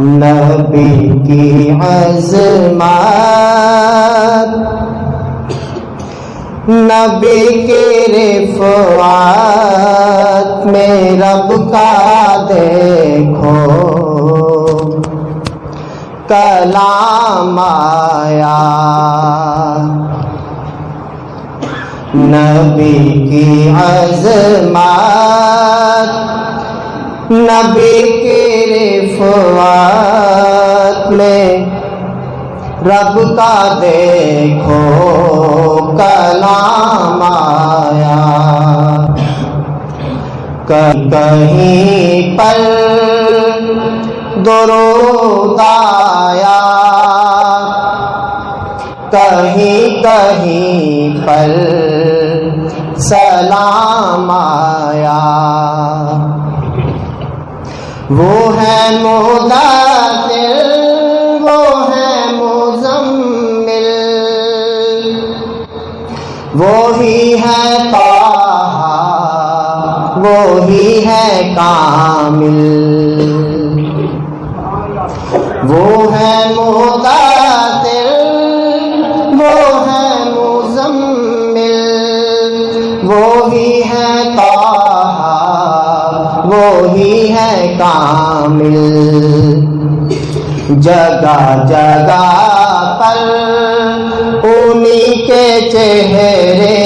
نبی کی عظمت، نبی کی رفعت میں رب کا دیکھو کلام آیا، نبی کی عظمت، نبی کی رفعت میں رب کا دیکھو کلام آیا، کہیں پر درود آیا، کہیں کہیں پر سلام آیا، وہ ہے مدثر، وہ ہے مزمل، وہی ہے طٰہٰ، وہی ہے کامل، وہ ہے مدثر، وہ ہے مزمل، وہی ہے طٰہٰ، وہی ہے کامل، جگہ جگہ پر انہی کے چہرے،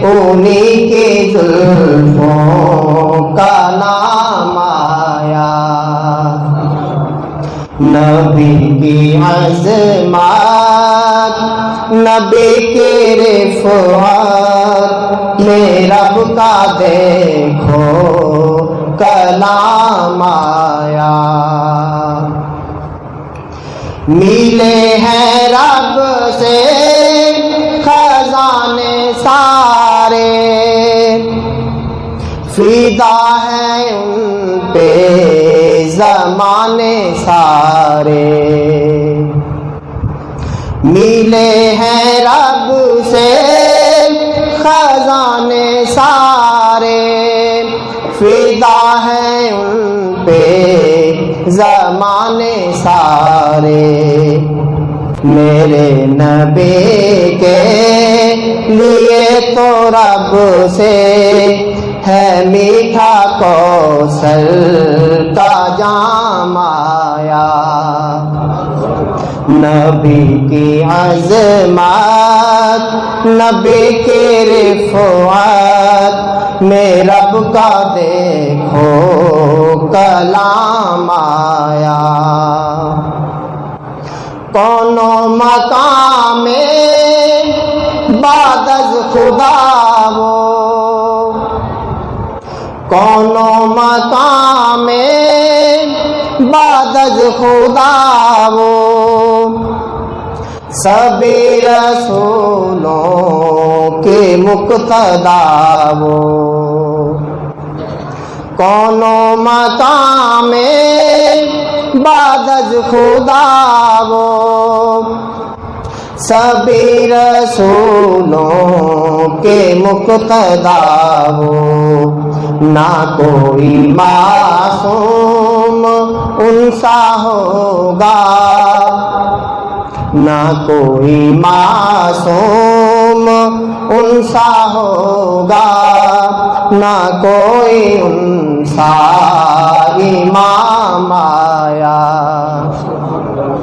انہی کی زلفوں کا نام آیا، نبی کی عظمت، نبی کی رفعت میں رب کا دیکھو کلام آیا، ملے ہیں رب سے خزانے سارے، فدا ہے ان پہ زمانے سارے، ملے ہیں رب سے خزانے سارے، فدا ہے ان پہ زمانے سارے، میرے نبی کے لیے تو رب سے ہے میٹھا کوثر کا جام آیا، نبی کی عظمت، نبی کی رفعت میں رب کا دیکھو کلام آیا، کونو مقام بعد از خدا وہ، کونو مقام بعد از خدا وہ، سبھی رسولوں کے مقتدا وہ، کونو مقام بعد از خدا وہ، سبھی رسولوں کے مقتدا وہ، نہ کوئی معصوم ان سا ہوگا، نہ کوئی معصوم ان سا ہوگا، نہ کوئی ان سا امام آیا،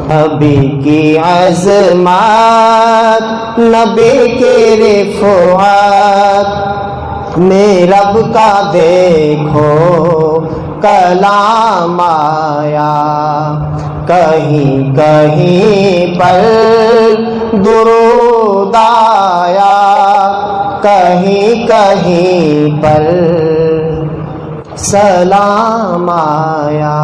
نبی کی عظمت، نبی کی رفعت میں رب کا دیکھو کلام آیا، کہیں کہیں پر درود آیا، کہیں کہیں پر سلام آیا۔